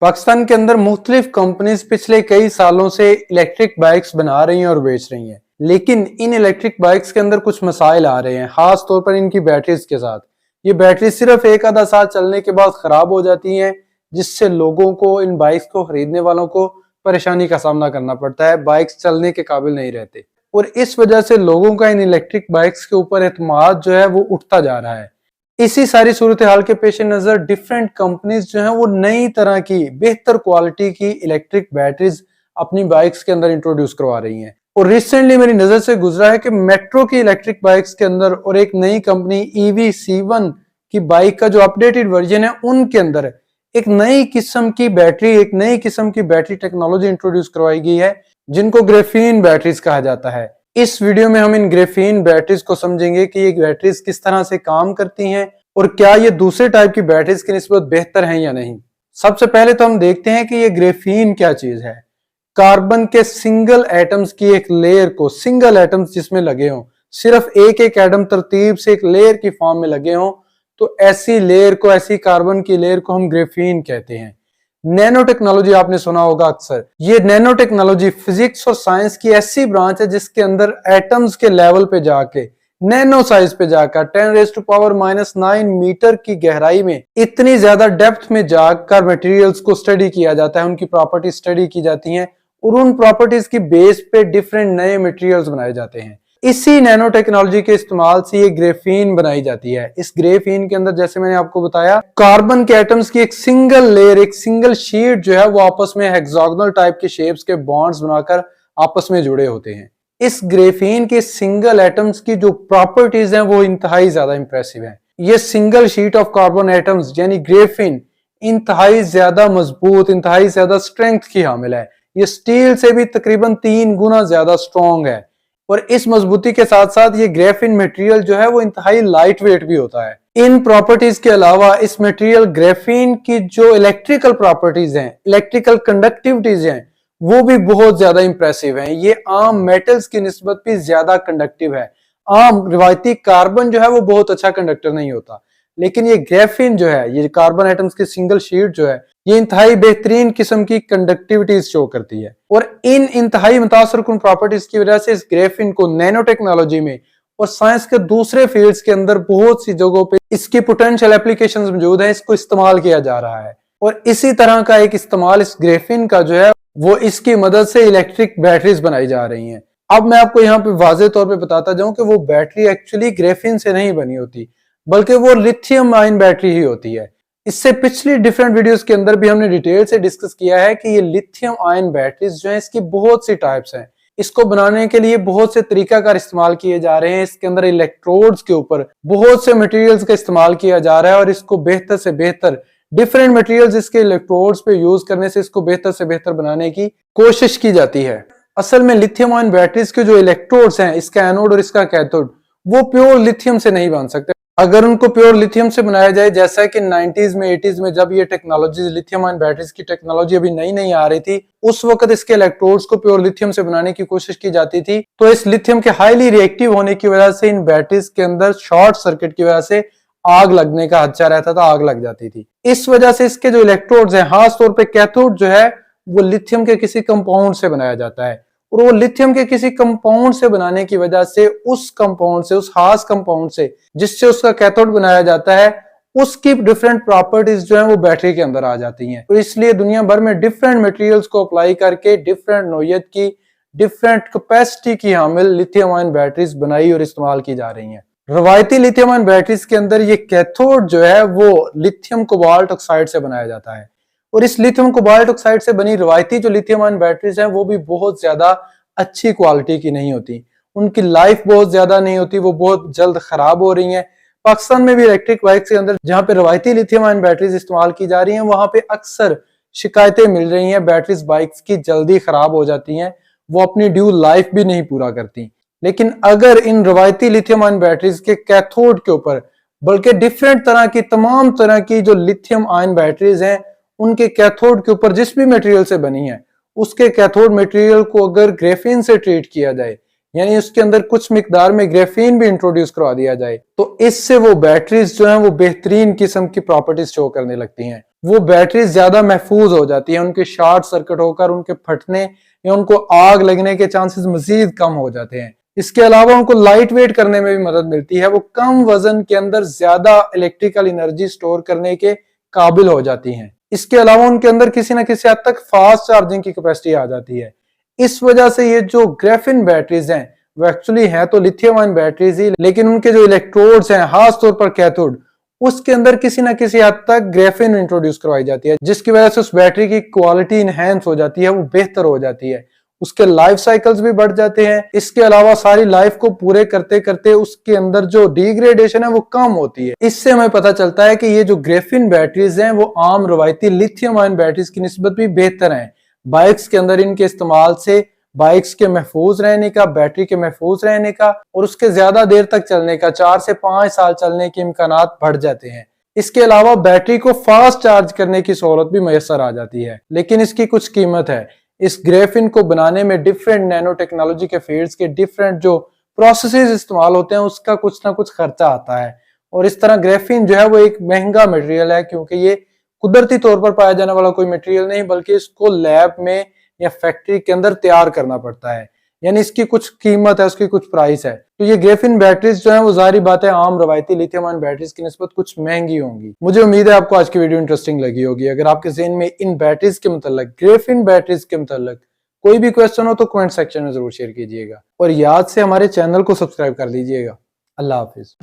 पाकिस्तान के अंदर मुख्तलिफ कंपनीज पिछले कई सालों से इलेक्ट्रिक बाइक्स बना रही हैं और बेच रही हैं, लेकिन इन इलेक्ट्रिक बाइक्स के अंदर कुछ मसाइल आ रहे हैं, खास तौर पर इनकी बैटरीज के साथ। ये बैटरी सिर्फ एक आधा साल चलने के बाद खराब हो जाती हैं, जिससे लोगों को, इन बाइक्स को खरीदने वालों को परेशानी का सामना करना पड़ता है। बाइक्स चलने के काबिल नहीं रहते और इस वजह से लोगों का इन इलेक्ट्रिक बाइक्स के ऊपर एतमाद जो है वो उठता जा रहा है। इसी सारी सूरत हाल के पेश नजर डिफरेंट कंपनीज जो हैं वो नई तरह की बेहतर क्वालिटी की इलेक्ट्रिक बैटरीज अपनी बाइक्स के अंदर इंट्रोड्यूस करवा रही हैं। और रिसेंटली मेरी नजर से गुजरा है कि मेट्रो की इलेक्ट्रिक बाइक्स के अंदर और एक नई कंपनी EV-C1 की बाइक का जो अपडेटेड वर्जन है उनके अंदर एक नई किस्म की बैटरी टेक्नोलॉजी इंट्रोड्यूस करवाई गई है, जिनको ग्रेफीन बैटरीज कहा जाता है। इस वीडियो में हम इन ग्रेफीन बैटरीज को समझेंगे कि ये बैटरीज किस तरह से काम करती हैं और क्या ये दूसरे टाइप की बैटरीज की निस्बत बेहतर हैं या नहीं। सबसे पहले तो हम देखते हैं कि ये ग्रेफीन क्या चीज है। कार्बन के सिंगल एटम्स की एक लेयर को, सिंगल एटम्स जिसमें लगे हों, सिर्फ एक एक एटम तरतीब से एक लेयर की फॉर्म में लगे हों, तो ऐसी लेयर को, ऐसी कार्बन की लेयर को हम ग्रेफीन कहते हैं। नैनो टेक्नोलॉजी आपने सुना होगा अक्सर। ये नैनो टेक्नोलॉजी फिजिक्स और साइंस की ऐसी ब्रांच है जिसके अंदर एटम्स के लेवल पे जाके, नैनो साइज पे जाकर 10⁻⁻⁹ मीटर की गहराई में, इतनी ज्यादा डेप्थ में जाकर मटेरियल्स को स्टडी किया जाता है, उनकी प्रॉपर्टी स्टडी की जाती हैं और उन प्रॉपर्टीज की बेस पे डिफरेंट नए मटेरियल्स बनाए जाते हैं। इसी नैनो टेक्नोलॉजी के इस्तेमाल से ये ग्रेफीन बनाई जाती है। इस ग्रेफीन के अंदर, जैसे मैंने आपको बताया, कार्बन के एटम्स की एक सिंगल लेयर, एक सिंगल शीट जो है वो आपस में हेक्सागोनल टाइप के शेप्स के बॉन्ड्स बनाकर आपस में जुड़े होते हैं। इस ग्रेफीन के सिंगल एटम्स की जो प्रॉपर्टीज हैं वो इंतहाई ज्यादा इंप्रेसिव हैं। ये single sheet of carbon atoms यानी ग्रेफीन इंतहाई ज्यादा मजबूत, इंतहाई ज्यादा स्ट्रेंथ की हामिल है। ये स्टील से भी तकरीबन 3 गुना ज्यादा स्ट्रॉन्ग है और इस मजबूती के साथ साथ ये ग्रेफीन मटेरियल जो है वो इंतहाई लाइट वेट भी होता है। इन प्रॉपर्टीज के अलावा इस मटेरियल ग्रेफीन की जो इलेक्ट्रिकल प्रॉपर्टीज हैं, इलेक्ट्रिकल कंडक्टिविटीज हैं, वो भी बहुत ज्यादा इंप्रेसिव हैं। ये आम मेटल्स की निस्बत भी ज्यादा कंडक्टिव है। आम रिवायती कार्बन जो है वो बहुत अच्छा कंडक्टर नहीं होता, लेकिन ये ग्रेफीन जो है, ये कार्बन एटम्स की सिंगल शीट जो है, ये इंतहाई बेहतरीन किस्म की कंडक्टिविटी शो करती है। और इन इंतहाई मुतासर कुन प्रॉपर्टीज की वजह से इस ग्रेफीन को नैनो टेक्नोलॉजी में और साइंस के दूसरे फील्ड्स के अंदर बहुत सी जगहों पे इसकी पोटेंशियल एप्लीकेशंस मौजूद हैं, इसको इस्तेमाल किया जा रहा है। और इसी तरह का एक इस्तेमाल इस ग्रेफीन का जो है वो इसकी मदद से इलेक्ट्रिक बैटरीज बनाई जा रही हैं। अब मैं आपको यहाँ पे वाज़ेह तौर पे बताता जाऊं कि वो बैटरी एक्चुअली ग्रेफीन से नहीं बनी होती, बल्कि वो लिथियम आयन बैटरी ही होती है। इससे पिछली डिफरेंट वीडियोस के अंदर भी हमने डिटेल से डिस्कस किया है कि ये लिथियम आयन बैटरीज जो है, इसकी बहुत सी टाइप्स हैं। इसको बनाने के लिए बहुत से तरीकाकार इस्तेमाल किए जा रहे हैं। इसके अंदर इलेक्ट्रोड्स के ऊपर बहुत से मटेरियल्स का इस्तेमाल किया जा रहा है और इसको बेहतर से बेहतर, डिफरेंट मटेरियल्स इसके इलेक्ट्रोड्स पे यूज करने से इसको बेहतर से बेहतर बनाने की कोशिश की जाती है। असल में लिथियम आयन बैटरीज के जो इलेक्ट्रोड्स हैं, इसका एनोड और इसका कैथोड, वो प्योर लिथियम से नहीं बन सकते। अगर उनको प्योर लिथियम से बनाया जाए, जैसा कि 90s में 80s में जब ये टेक्नोलॉजी, लिथियम आयन बैटरीज की टेक्नोलॉजी अभी नई नई आ रही थी, उस वक्त इसके इलेक्ट्रोड्स को प्योर लिथियम से बनाने की कोशिश की जाती थी। तो इस लिथियम के हाईली रिएक्टिव होने की वजह से इन बैटरीज के अंदर शॉर्ट सर्किट की वजह से आग लगने का खदशा रहता था, आग लग जाती थी। इस वजह से इसके जो इलेक्ट्रोड्स हैं, खास तौर पर कैथोड जो है, वो लिथियम के किसी कंपाउंड से बनाया जाता है और वो लिथियम के किसी कंपाउंड से बनाने की वजह से उस कंपाउंड से, उस खास कंपाउंड से जिससे उसका कैथोड बनाया जाता है, उसकी डिफरेंट प्रॉपर्टीज जो है वो बैटरी के अंदर आ जाती हैं। तो इसलिए दुनिया भर में डिफरेंट मटेरियल्स को अप्लाई करके डिफरेंट नोयत की, डिफरेंट कैपेसिटी की हामिल लिथियम आयन बैटरीज बनाई और इस्तेमाल की जा रही हैं। रवायती लिथियम आयन बैटरीज के अंदर ये कैथोड जो है वो लिथियम कोबाल्ट ऑक्साइड से बनाया जाता है और इस लिथियम कोबाल्ट ऑक्साइड से बनी रवायती जो लिथियम आयन बैटरीज हैं वो भी बहुत ज्यादा अच्छी क्वालिटी की नहीं होती। उनकी लाइफ बहुत ज्यादा नहीं होती, वो बहुत जल्द खराब हो रही हैं। पाकिस्तान में भी इलेक्ट्रिक बाइक्स के अंदर जहां पे रवायती लिथियम आयन बैटरीज इस्तेमाल की जा रही हैं, वहां पे अक्सर शिकायतें मिल रही हैं, बैटरीज बाइक्स की जल्दी खराब हो जाती हैं, वो अपनी ड्यू लाइफ भी नहीं पूरा करती। लेकिन अगर इन रवायती लिथियम आयन बैटरीज के कैथोड के ऊपर, बल्कि डिफरेंट तरह की, तमाम तरह की जो लिथियम आयन बैटरीज हैं, उनके कैथोड के ऊपर जिस भी मटेरियल से बनी है, उसके कैथोड मटेरियल को अगर ग्रेफीन से ट्रीट किया जाए, यानी उसके अंदर कुछ मिकदार में ग्रेफीन भी इंट्रोड्यूस करवा दिया जाए, तो इससे वो बैटरीज जो हैं वो बेहतरीन किस्म की प्रॉपर्टीज शो करने लगती हैं। वो बैटरीज ज्यादा महफूज हो जाती है, उनके शॉर्ट सर्किट होकर उनके फटने या उनको आग लगने के चांसेस मजीद कम हो जाते हैं। इसके अलावा उनको लाइट वेट करने में भी मदद मिलती है, वो कम वजन के अंदर ज्यादा इलेक्ट्रिकल एनर्जी स्टोर करने के काबिल हो जाती हैं। इसके अलावा उनके अंदर किसी न किसी हद तक फास्ट चार्जिंग की कैपेसिटी आ जाती है। इस वजह से ये जो ग्राफीन बैटरीज हैं वो एक्चुअली है तो लिथियम आयन बैटरीज ही, लेकिन उनके जो इलेक्ट्रोड्स हैं खास तौर पर कैथोड, उसके अंदर किसी न किसी हद तक ग्राफीन इंट्रोड्यूस करवाई जाती है, जिसकी वजह से उस बैटरी की क्वालिटी इनहेंस हो जाती है, वो बेहतर हो जाती है, उसके लाइफ साइकिल्स भी बढ़ जाते हैं। इसके अलावा सारी लाइफ को पूरे करते करते उसके अंदर जो डिग्रेडेशन है वो कम होती है। इससे हमें पता चलता है कि ये जो ग्राफीन बैटरीज हैं वो आम रवायती लिथियम आयन बैटरीज की निस्बत भी बेहतर हैं। बाइक्स के अंदर इनके इस्तेमाल से बाइक्स के महफूज रहने का, बैटरी के महफूज रहने का और उसके ज्यादा देर तक चलने का, 4 से 5 साल चलने के इम्कानात बढ़ जाते हैं। इसके अलावा बैटरी को फास्ट चार्ज करने की सहूलत भी मैसर आ जाती है, लेकिन इसकी कुछ कीमत है। इस ग्राफीन को बनाने में डिफरेंट नैनो टेक्नोलॉजी के फील्ड्स के डिफरेंट जो प्रोसेसेस इस्तेमाल होते हैं उसका कुछ ना कुछ खर्चा आता है। और इस तरह ग्राफीन जो है वो एक महंगा मटेरियल है, क्योंकि ये कुदरती तौर पर पाया जाने वाला कोई मटेरियल नहीं, बल्कि इसको लैब में या फैक्ट्री के अंदर तैयार करना पड़ता है, यानी इसकी कुछ कीमत है, उसकी कुछ प्राइस है। तो ये ग्राफीन बैटरीज जो है वो जारी बात है आम रवायती लिथियम आयन बैटरीज की निस्बत कुछ महंगी होंगी। मुझे उम्मीद है आपको आज की वीडियो इंटरेस्टिंग लगी होगी। अगर आपके ज़हन में इन बैटरीज के मतलब, ग्राफीन बैटरीज के मतलब कोई भी क्वेश्चन हो तो कमेंट सेक्शन में जरूर शेयर कीजिएगा और याद से हमारे चैनल को सब्सक्राइब कर लीजिएगा। अल्लाह हाफिज।